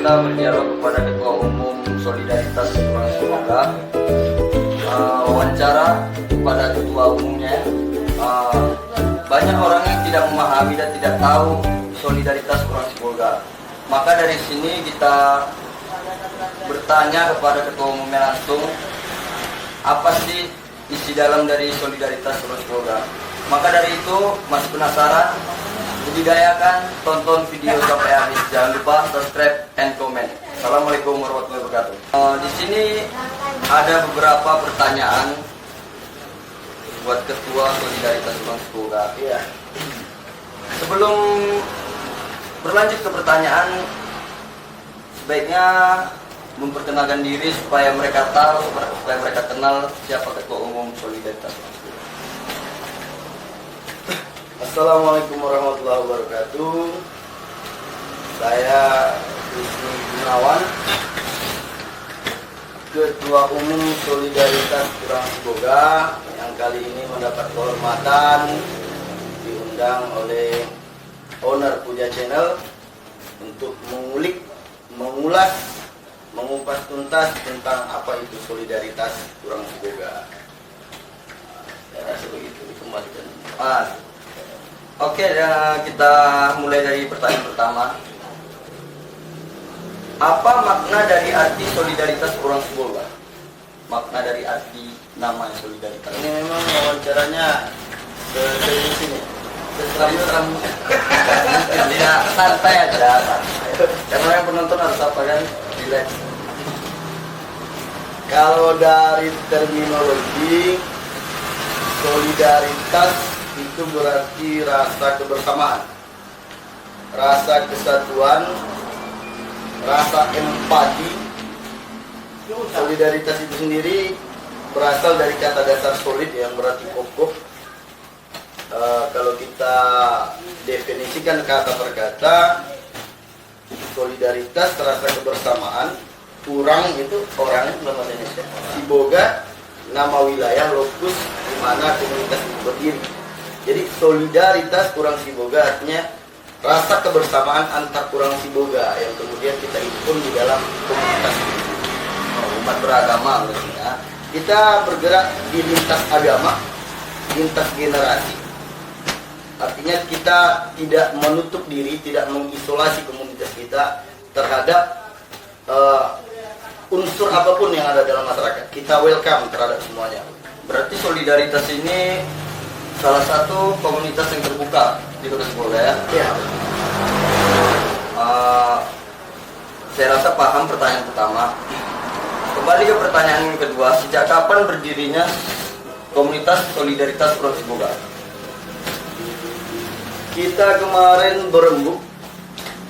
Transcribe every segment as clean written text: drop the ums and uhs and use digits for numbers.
kita berdialog kepada Ketua Umum Solidaritas Orang Sumbawa. Wawancara kepada Ketua Umumnya. Banyak orang yang tidak memahami dan tidak tahu solidaritas Orang Sibolga. Maka dari sini kita bertanya kepada Ketua Umumnya langsung, apa sih isi dalam dari solidaritas Orang Sibolga? Maka dari itu, masih penasaran? Budidayakan, tonton video sampai habis. Jangan lupa subscribe and comment. Assalamualaikum warahmatullahi wabarakatuh. Di sini ada beberapa pertanyaan buat Ketua Solidaritas Orang Sibolga. Iya. Sebelum berlanjut ke pertanyaan, sebaiknya memperkenalkan diri supaya mereka tahu, supaya mereka kenal siapa Ketua Umum Solidaritas Orang Sibolga. Assalamualaikum warahmatullahi wabarakatuh. Saya Wisnu Gunawan, Ketua Umum Solidaritas Orang Sibolga, yang kali ini mendapat kehormatan diundang oleh owner Puja Channel untuk mengulas, mengupas tuntas tentang apa itu solidaritas Orang Sibolga. Saya rasa begitu, dikembalikan. Oke, kita mulai dari pertanyaan pertama. Apa makna dari arti solidaritas Orang Sibolga? Makna dari arti nama solidaritas. Ini memang wawancaranya serius ini. Seram-seram. Tidak, santai aja. Karena yang penonton harus apa kan? Relax. Kalau dari terminologi, solidaritas itu berarti rasa kebersamaan, rasa kesatuan, rasa empati. Solidaritas itu sendiri berasal dari kata dasar solid yang berarti kokoh. Kalau kita definisikan kata per kata, solidaritas, rasa kebersamaan. Kurang itu orang dalam bahasa Indonesia. Sibolga nama wilayah lokus di mana komunitas itu berdiri. Jadi solidaritas Orang Sibolga artinya rasa kebersamaan antar Orang Sibolga yang kemudian kita himpun di dalam komunitas ini. Umat beragama maksudnya. Kita bergerak di lintas agama, lintas generasi. Artinya kita tidak menutup diri, tidak mengisolasi komunitas kita terhadap unsur apapun yang ada dalam masyarakat. Kita welcome terhadap semuanya. Berarti solidaritas ini salah satu komunitas yang terbuka di Kota Sibolga ya? Ya. Saya rasa paham pertanyaan pertama. Kembali ke pertanyaan yang kedua, sejak kapan berdirinya komunitas solidaritas Orang Sibolga? Kita kemarin berembuk,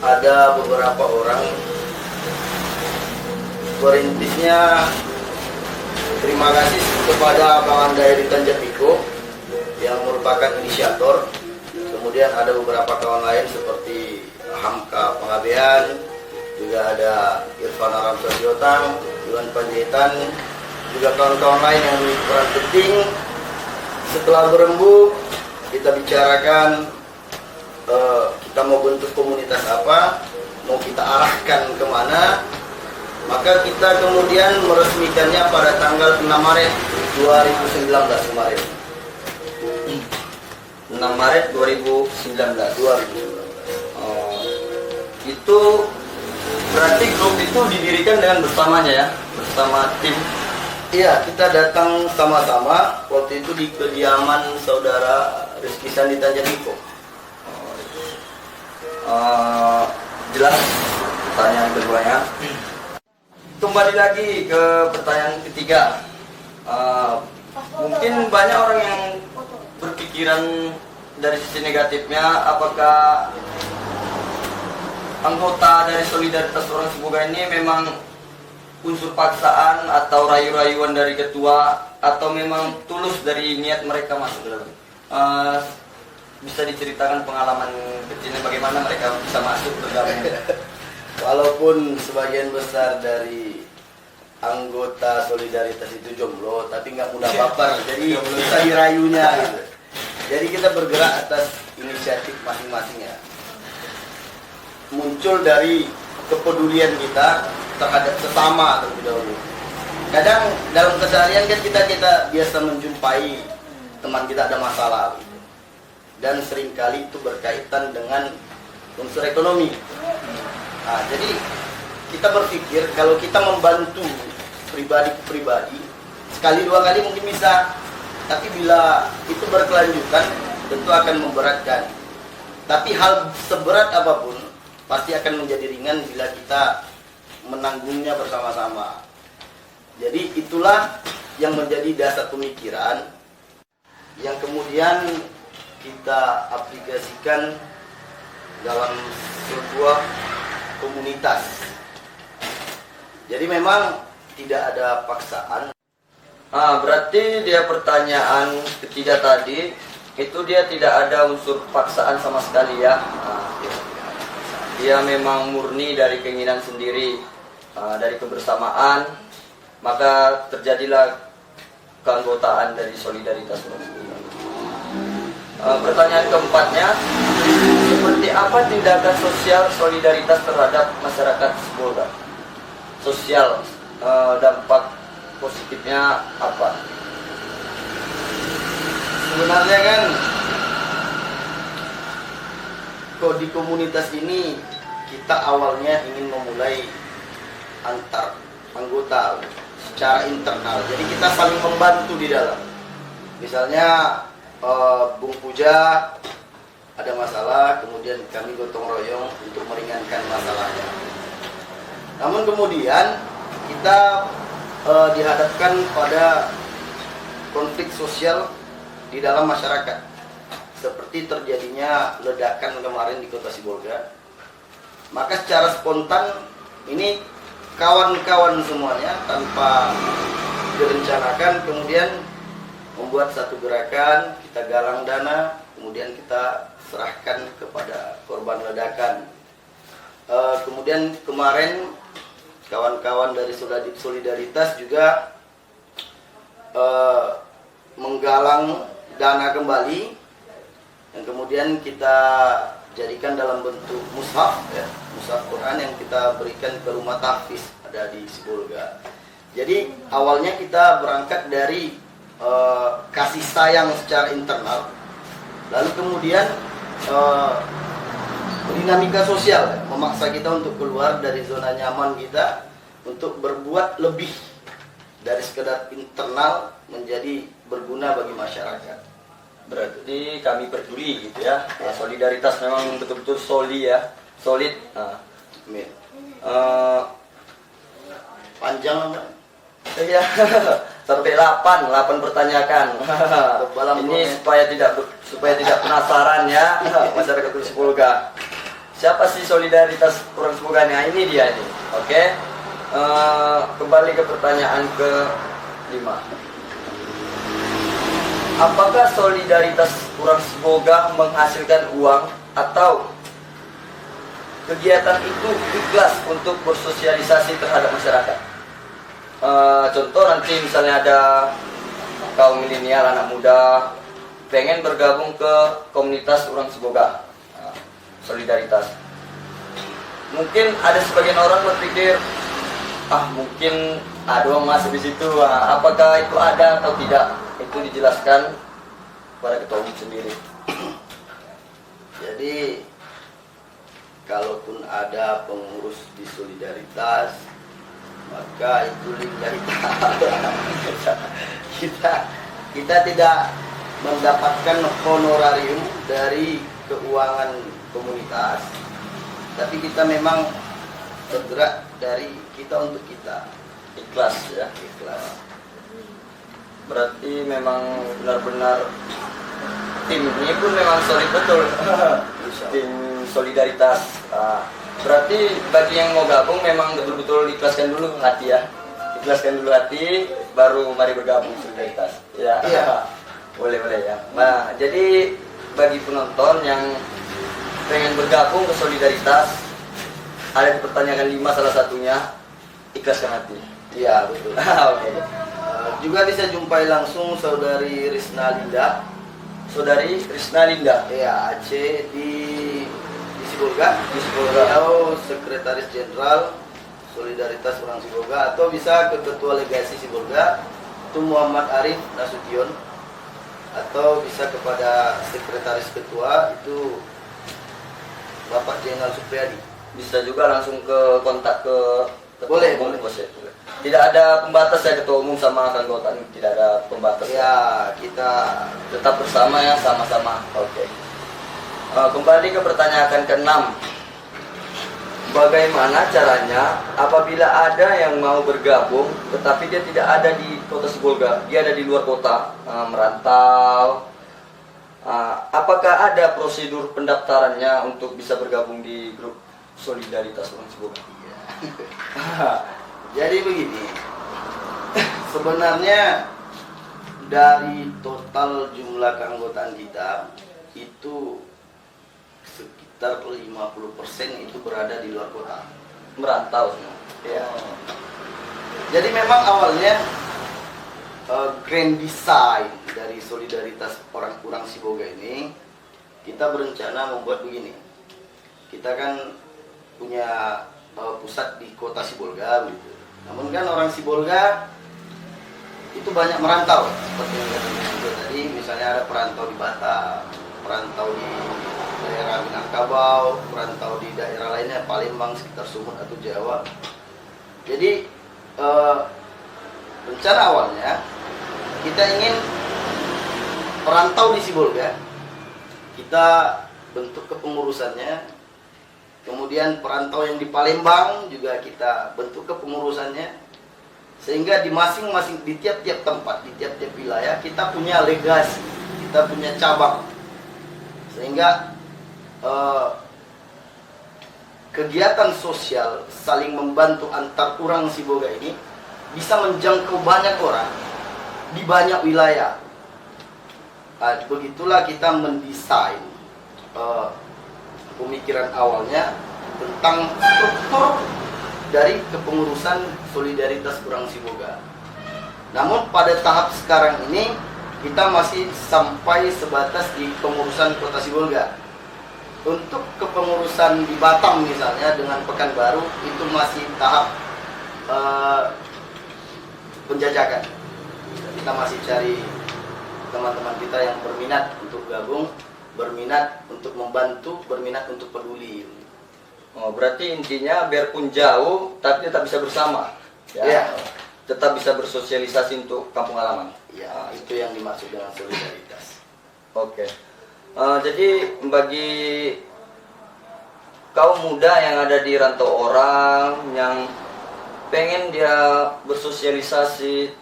ada beberapa orang. Perintisnya terima kasih kepada Bang Andai Tanjapiko yang merupakan inisiator. Kemudian ada beberapa kawan lain seperti Hamka Pengabean, juga ada Irfan Aram Sosiotang, Iwan Panjaitan, juga kawan-kawan lain yang memiliki peran penting. Setelah berembuk, kita bicarakan kita mau bentuk komunitas apa, mau kita arahkan kemana. Maka kita kemudian meresmikannya pada tanggal 6 Maret 2019 kemarin. 6 Maret 2019. Itu berarti grup itu didirikan dengan bersamanya ya? Bersama tim? Iya, kita datang sama-sama waktu itu di kediaman saudara Rizky Sandi Tanjapiko. Jelas pertanyaan keduanya. Kembali lagi ke pertanyaan ketiga. Mungkin banyak orang yang berpikiran dari sisi negatifnya, apakah anggota dari solidaritas Orang Sibolga ini memang unsur paksaan atau rayu-rayuan dari ketua, atau memang tulus dari niat mereka masuk ke dalam. Bisa diceritakan pengalaman kecilnya bagaimana mereka bisa masuk bergabung? Walaupun sebagian besar dari anggota solidaritas itu jomblo, tapi nggak mudah baper, jadi bisa dirayunya gitu. Jadi kita bergerak atas inisiatif masing-masing ya. Muncul dari kepedulian kita terhadap sesama terlebih dahulu. Kadang dalam keseharian kan kita biasa menjumpai teman kita ada masalah gitu. Dan seringkali itu berkaitan dengan unsur ekonomi. Nah, jadi kita berpikir kalau kita membantu pribadi ke pribadi, sekali dua kali mungkin bisa, tapi bila itu berkelanjutan tentu akan memberatkan. Tapi hal seberat apapun pasti akan menjadi ringan bila kita menanggungnya bersama-sama. Jadi itulah yang menjadi dasar pemikiran yang kemudian kita aplikasikan dalam sebuah komunitas. Jadi memang tidak ada paksaan. Berarti dia pertanyaan ketiga tadi itu dia tidak ada unsur paksaan sama sekali ya. Dia memang murni dari keinginan sendiri, dari kebersamaan, maka terjadilah keanggotaan dari solidaritas. Pertanyaan keempatnya, seperti apa tindakan sosial solidaritas terhadap masyarakat Sibolga? Sosial, dampak positifnya apa? Sebenarnya kan kok di komunitas ini kita awalnya ingin memulai antar anggota secara internal. Jadi kita saling membantu di dalam. Misalnya Bung Puja ada masalah, kemudian kami gotong royong untuk meringankan masalahnya. Namun kemudian kita dihadapkan pada konflik sosial di dalam masyarakat, seperti terjadinya ledakan kemarin di Kota Sibolga. Maka secara spontan ini kawan-kawan semuanya tanpa direncanakan kemudian membuat satu gerakan, kita galang dana, kemudian kita serahkan kepada korban ledakan. Kemudian kemarin kawan-kawan dari Solidaritas juga menggalang dana kembali yang kemudian kita jadikan dalam bentuk mushaf, ya, mushaf Quran yang kita berikan ke rumah tahfiz ada di Sibolga. Jadi awalnya kita berangkat dari kasih sayang secara internal, lalu kemudian dinamika sosial memaksa kita untuk keluar dari zona nyaman kita untuk berbuat lebih dari sekedar internal menjadi berguna bagi masyarakat. Berarti kami peduli gitu ya. Solidaritas memang betul-betul solid ya, solid. Panjang lah. Iya. Sampai 8 pertanyaan. Ini supaya tidak penasaran ya masyarakat Sibolga. Siapa sih solidaritas orang Sibolga? Nah, ini dia nih. Oke. Kembali ke pertanyaan ke-5. Apakah solidaritas orang Sibolga menghasilkan uang atau kegiatan itu ikhlas untuk bersosialisasi terhadap masyarakat? Contoh nanti misalnya ada kaum milenial, anak muda pengen bergabung ke komunitas orang Sibolga, solidaritas. Mungkin ada sebagian orang berpikir, mungkin ada uang masuk di situ. Apakah itu ada atau tidak? Itu dijelaskan kepada ketua umum sendiri. Jadi kalaupun ada pengurus di Solidaritas, maka itu lillahi ta'ala. Kita tidak mendapatkan honorarium dari keuangan komunitas, tapi kita memang bergerak dari kita untuk kita, Ikhlas ya. ikhlas. Berarti memang benar-benar tim ini pun memang solid betul. Tim solidaritas. Berarti bagi yang mau gabung memang betul-betul ikhlaskan dulu hati ya. Ikhlaskan dulu hati, baru mari bergabung solidaritas. Ya. Iya. Boleh ya. Nah, jadi bagi penonton yang pengen bergabung ke solidaritas, ada dipertanyakan 5 salah satunya, ikhlaskan hati. Iya, betul. Oke. Juga bisa jumpai langsung Saudari Risna Linda. Saudari Risna Linda. Ya, Aceh di Sibolga, di Sibolga. atau Sekretaris Jenderal Solidaritas Orang Sibolga, atau bisa ke Ketua Legasi Sibolga itu Muhammad Arif Nasution, atau bisa kepada Sekretaris Ketua itu Bapak Jenderal Supriyadi. Bisa juga langsung ke kontak ke ketua Boleh, umum, boleh. Bos, ya? Tidak ada pembatas ya ketua umum sama anggota, tidak ada pembatas. Ya, kita Tetap bersama ya, sama-sama. Oke. Kembali ke pertanyaan ke-6. Bagaimana caranya apabila ada yang mau bergabung tetapi dia tidak ada di kota Sibolga, dia ada di luar kota, merantau. Apakah ada prosedur pendaftarannya untuk bisa bergabung di grup Solidaritas Orang Sibolga? jadi begini. Sebenarnya dari total jumlah keanggotaan kita itu sekitar 50% itu berada di luar kota. Merantau semua. Ya. Jadi memang awalnya grand design dari Solidaritas Orang Sibolga ini kita berencana membuat begini. Kita kan punya pusat di kota Sibolga gitu. Namun kan orang Sibolga itu banyak merantau seperti yang kata tadi, misalnya ada perantau di Batam, perantau di daerah Minangkabau, perantau di daerah lainnya Palembang sekitar Sumut atau Jawa. Jadi rencana awalnya kita ingin perantau di Sibolga kita bentuk kepengurusannya, kemudian perantau yang di Palembang juga kita bentuk kepengurusannya, sehingga di masing-masing, di tiap-tiap tempat, di tiap-tiap wilayah kita punya legasi, kita punya cabang, sehingga kegiatan sosial saling membantu antar orang Sibolga ini bisa menjangkau banyak orang di banyak wilayah. Begitulah kita mendesain pemikiran awalnya tentang struktur dari kepengurusan Solidaritas Orang Sibolga. Namun pada tahap sekarang ini kita masih sampai sebatas di pengurusan Kota Sibolga. Untuk kepengurusan di Batam misalnya dengan Pekanbaru itu masih tahap penjajakan. Kita masih cari teman-teman kita yang berminat untuk gabung, berminat untuk membantu, berminat untuk peduli. Oh, berarti intinya biarpun jauh tapi tetap bisa bersama. Ya. Iya. Tetap bisa bersosialisasi untuk kampung halaman. Ya, itu yang dimaksud dengan solidaritas. Oke. Jadi bagi kaum muda yang ada di rantau orang yang pengen dia bersosialisasi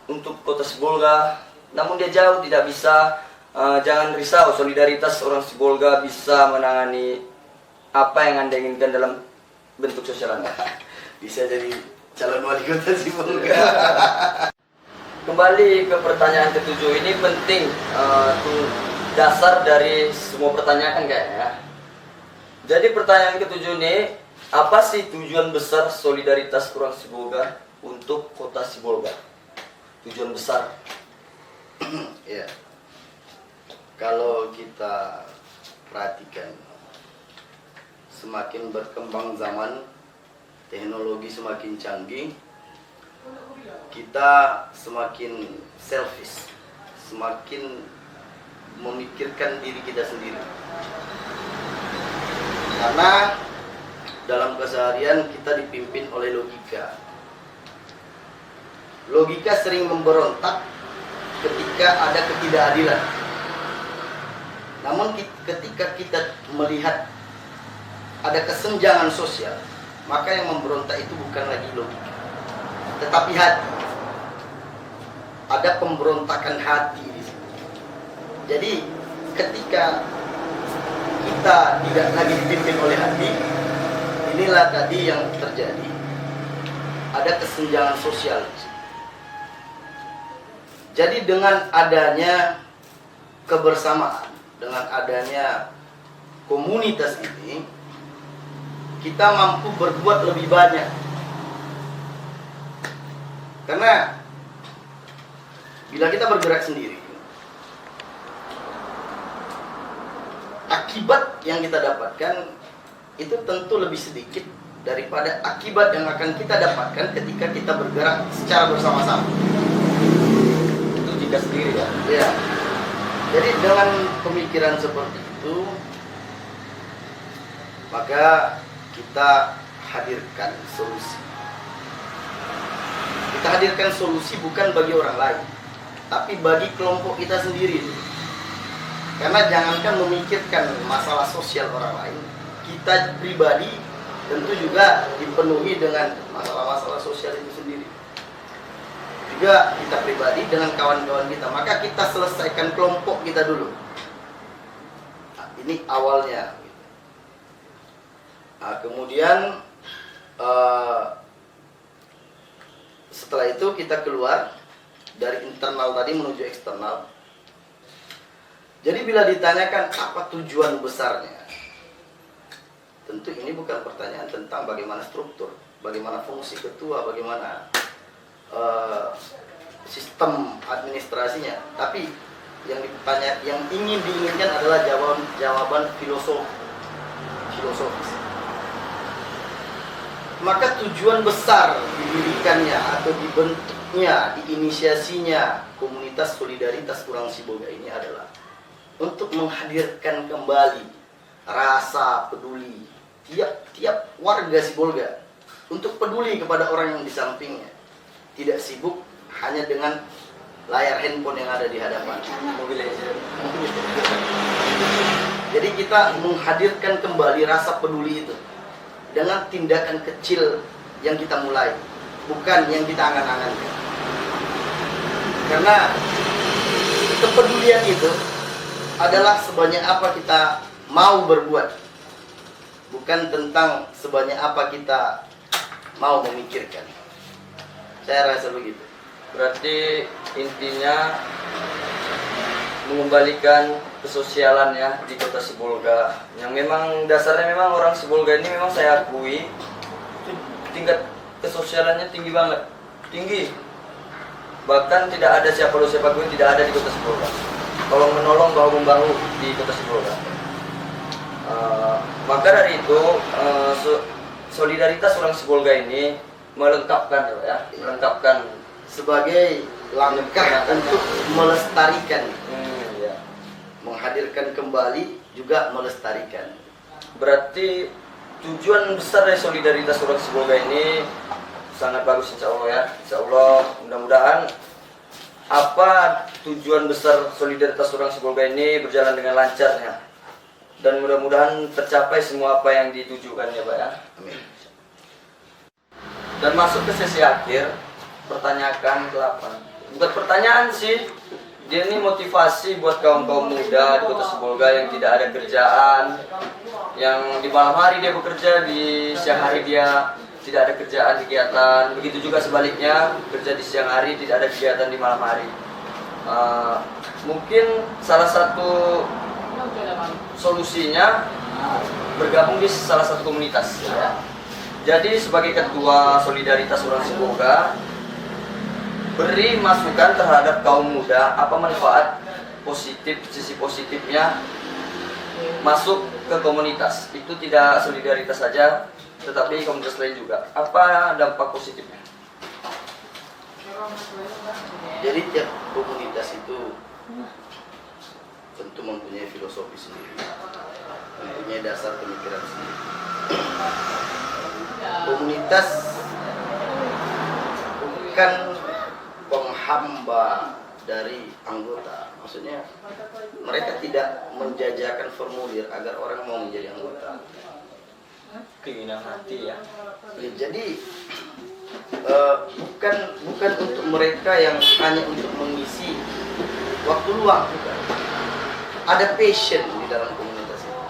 untuk kota Sibolga, namun dia jauh tidak bisa, jangan risau, Solidaritas Orang Sibolga bisa menangani apa yang Anda inginkan dalam bentuk sosial Anda. Bisa jadi calon wali kota Sibolga. Kembali ke pertanyaan ke-7 ini penting, dasar dari semua pertanyaan kayaknya. Jadi pertanyaan ke-7 ini, apa sih tujuan besar Solidaritas Orang Sibolga untuk kota Sibolga? Tujuan besar. Ya. Kalau kita perhatikan, semakin berkembang zaman, teknologi semakin canggih, kita semakin selfish, semakin memikirkan diri kita sendiri. Karena dalam keseharian kita dipimpin oleh logika. Logika sering memberontak ketika ada ketidakadilan. Namun ketika kita melihat ada kesenjangan sosial, maka yang memberontak itu bukan lagi logika, tetapi hati. Ada pemberontakan hati di situ. Jadi ketika kita tidak lagi dipimpin oleh hati, inilah tadi yang terjadi. Ada kesenjangan sosial. Jadi dengan adanya kebersamaan, dengan adanya komunitas ini, kita mampu berbuat lebih banyak. Karena bila kita bergerak sendiri, akibat yang kita dapatkan itu tentu lebih sedikit daripada akibat yang akan kita dapatkan ketika kita bergerak secara bersama-sama. Itu jika sendiri ya. Ya. Jadi dengan pemikiran seperti itu, maka kita hadirkan solusi. Kita hadirkan solusi bukan bagi orang lain, tapi bagi kelompok kita sendiri. Karena jangankan memikirkan masalah sosial orang lain, kita pribadi tentu juga dipenuhi dengan masalah-masalah sosial itu sendiri. Juga kita pribadi dengan kawan-kawan kita, maka kita selesaikan kelompok kita dulu. Nah, ini awalnya. Nah, kemudian setelah itu kita keluar dari internal tadi menuju eksternal. Jadi bila ditanyakan apa tujuan besarnya, tentu ini bukan pertanyaan tentang bagaimana struktur, bagaimana fungsi ketua, bagaimana sistem administrasinya, tapi yang ditanya, yang ingin diinginkan adalah jawaban filosofis. Maka tujuan besar didirikannya atau dibentuknya, diinisiasinya komunitas solidaritas Urang Sibolga ini adalah untuk menghadirkan kembali rasa peduli tiap warga Sibolga untuk peduli kepada orang yang di sampingnya, tidak sibuk hanya dengan layar handphone yang ada di hadapan. Jadi kita menghadirkan kembali rasa peduli itu dengan tindakan kecil yang kita mulai, bukan yang kita angan-angankan. Karena kepedulian itu adalah sebanyak apa kita mau berbuat, bukan tentang sebanyak apa kita mau memikirkan. Saya rasa begitu. Berarti intinya mengembalikan kesosialan ya di kota Sibolga, yang memang dasarnya memang orang Sibolga ini memang saya akui itu tingkat kesosialannya tinggi banget, tinggi. Bahkan tidak ada siapa pun tidak ada di kota Sibolga. Tolong menolong bahu-membahu di kota Sibolga. Maka dari itu solidaritas orang Sibolga ini melengkapkan ya, melengkapkan sebagai langkah untuk melestarikan, ya. Menghadirkan kembali juga melestarikan. Berarti tujuan besar dari solidaritas orang Sibolga ini sangat bagus, insya Allah ya. Insya Allah mudah-mudahan apa tujuan besar solidaritas orang Sibolga ini berjalan dengan lancarnya, dan mudah-mudahan tercapai semua apa yang ditujukan ya Pak ya. Amin. Dan masuk ke sesi akhir, pertanyaan ke-8. Bukan pertanyaan sih, dia ini motivasi buat kaum-kaum muda di kota Sibolga yang tidak ada kerjaan, yang di malam hari dia bekerja, di siang hari dia tidak ada kerjaan kegiatan. Begitu juga sebaliknya, kerja di siang hari tidak ada kegiatan di malam hari. Mungkin salah satu solusinya bergabung di salah satu komunitas ya. Jadi sebagai ketua solidaritas Urang Sibolga, beri masukan terhadap kaum muda, apa manfaat positif, sisi positifnya masuk ke komunitas. Itu tidak solidaritas saja, tetapi komunitas lain juga. Apa dampak positifnya? Jadi tiap komunitas itu tentu mempunyai filosofi sendiri, mempunyai dasar pemikiran sendiri. Komunitas bukan penghamba dari anggota, maksudnya mereka tidak menjajakan formulir agar orang mau menjadi anggota. Keinginan hati ya. Jadi bukan untuk mereka yang hanya untuk mengisi waktu luang, bukan. Ada passion di dalam komunitas itu.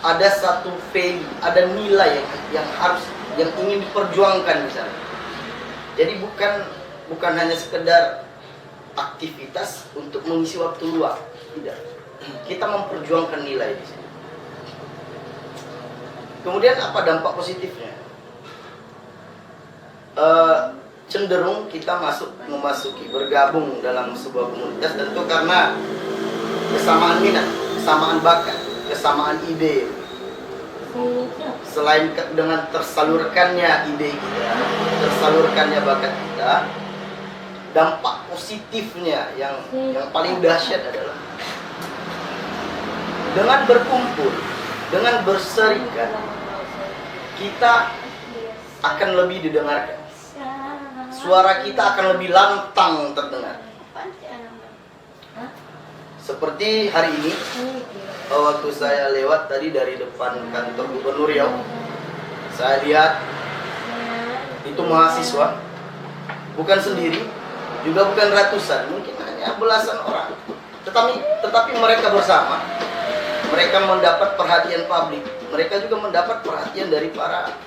Ada satu value, ada nilai yang ingin diperjuangkan misalnya. Jadi bukan hanya sekedar aktivitas untuk mengisi waktu luang, tidak. Kita memperjuangkan nilai di sini. Kemudian apa dampak positifnya? Cenderung kita memasuki bergabung dalam sebuah komunitas tentu karena kesamaan minat, kesamaan bakat, kesamaan ide. selain dengan tersalurkannya ide kita, tersalurkannya bakat kita, dampak positifnya yang paling dahsyat adalah dengan berkumpul, dengan berserikat, kita akan lebih didengarkan. Suara kita akan lebih lantang terdengar. Seperti hari ini, waktu saya lewat tadi dari depan kantor Gubernur Riau, saya lihat itu mahasiswa, bukan sendiri, juga bukan ratusan, mungkin hanya belasan orang. Tetapi mereka bersama, mereka mendapat perhatian publik, mereka juga mendapat perhatian dari para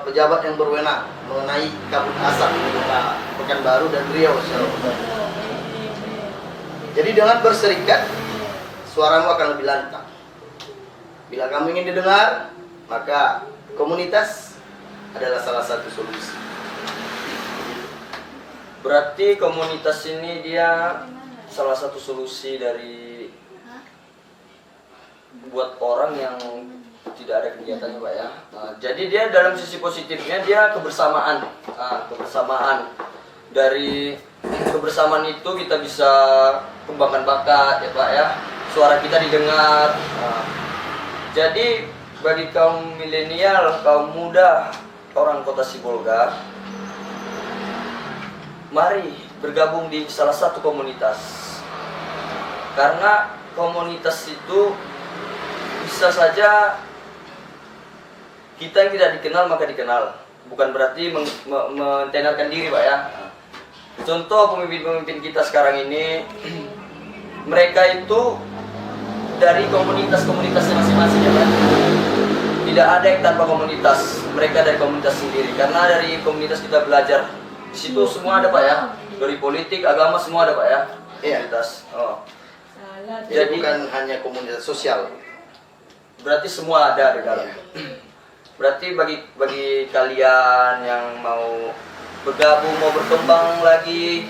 pejabat yang berwenang mengenai kabut asap di kota Pekanbaru dan Riau secara umum. Jadi dengan berserikat, suaramu akan lebih lantang. Bila kamu ingin didengar, maka komunitas adalah salah satu solusi. Berarti komunitas ini dia salah satu solusi dari buat orang yang tidak ada kegiatannya, Pak ya. Nah, jadi dia dalam sisi positifnya dia kebersamaan. Kebersamaan. Dari kebersamaan itu kita bisa kembangkan bakat ya Pak ya. Suara kita didengar. Nah, jadi bagi kaum milenial, kaum muda, orang Kota Sibolga, mari bergabung di salah satu komunitas. Karena komunitas itu bisa saja kita yang tidak dikenal maka dikenal. Bukan berarti mentenerkan diri Pak ya. Contoh pemimpin-pemimpin kita sekarang ini, mereka itu dari komunitas-komunitasnya masing-masing ya Pak. Tidak ada yang tanpa komunitas, mereka dari komunitas sendiri. Karena dari komunitas kita belajar. Di situ semua ada Pak ya. Dari politik, agama semua ada Pak ya. Komunitas. Oh. Jadi bukan hanya komunitas sosial. Berarti semua ada di dalam. Berarti bagi kalian yang mau bergabung, mau berkembang lagi,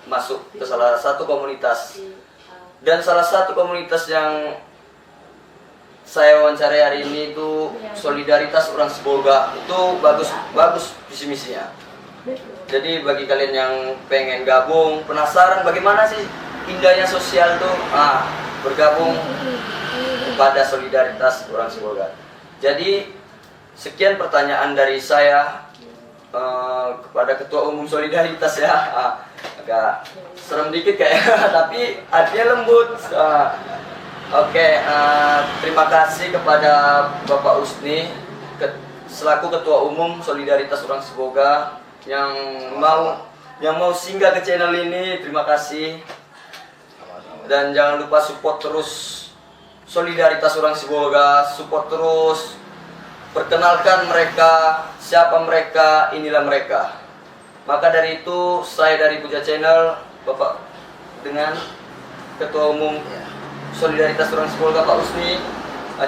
masuk ke salah satu komunitas. Dan salah satu komunitas yang saya wawancarai hari ini itu Solidaritas Orang Sibolga. Itu bagus visi misinya. Jadi bagi kalian yang pengen gabung, penasaran bagaimana sih indahnya sosial tuh, bergabung pada Solidaritas Orang Sibolga. Jadi sekian pertanyaan dari saya kepada Ketua Umum Solidaritas ya. Agak serem dikit kayaknya, tapi artinya lembut. Terima kasih kepada Bapak Usni selaku Ketua Umum Solidaritas Orang Sibolga yang mau singgah ke channel ini. Terima kasih. Dan jangan lupa support terus Solidaritas Orang Sibolga, support terus, perkenalkan mereka, siapa mereka, inilah mereka. Maka dari itu saya dari Puja Channel, Bapak dengan Ketua Umum Solidaritas Orang Sibolga Pak Usni,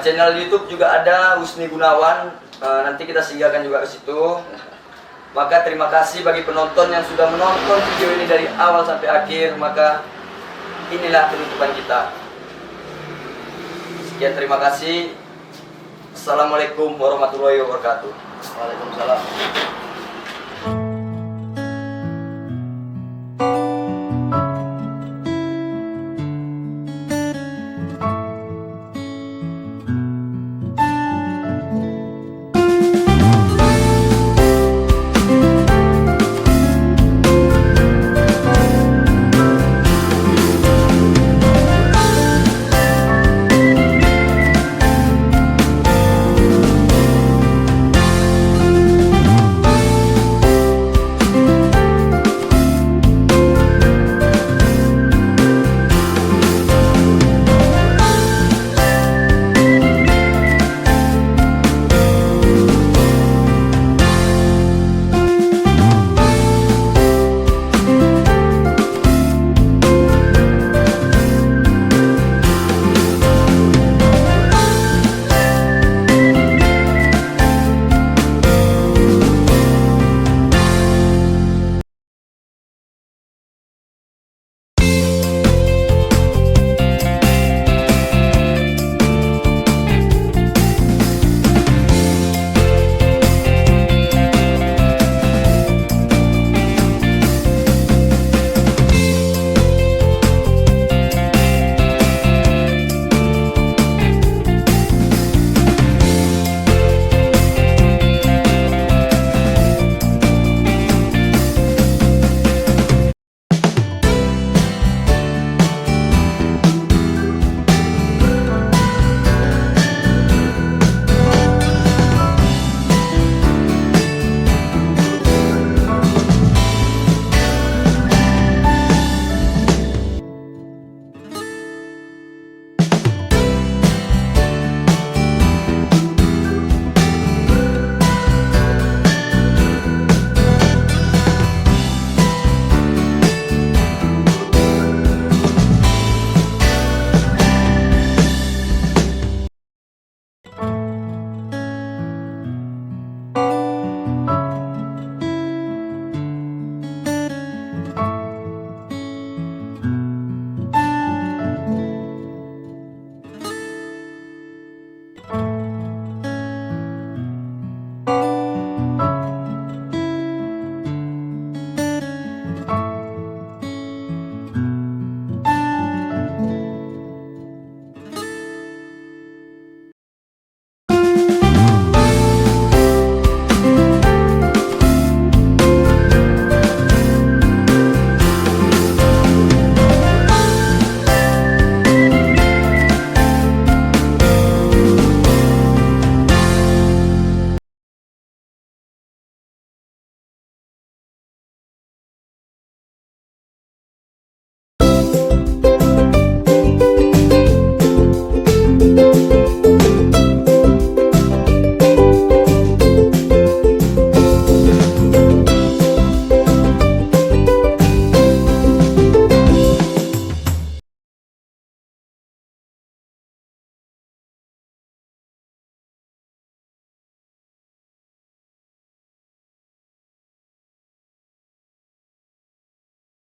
channel YouTube juga ada Usni Gunawan, nanti kita singgahkan juga ke situ. Maka terima kasih bagi penonton yang sudah menonton video ini dari awal sampai akhir. Maka inilah penutupan kita. Sekian, terima kasih. Assalamualaikum warahmatullahi wabarakatuh. Waalaikumsalam.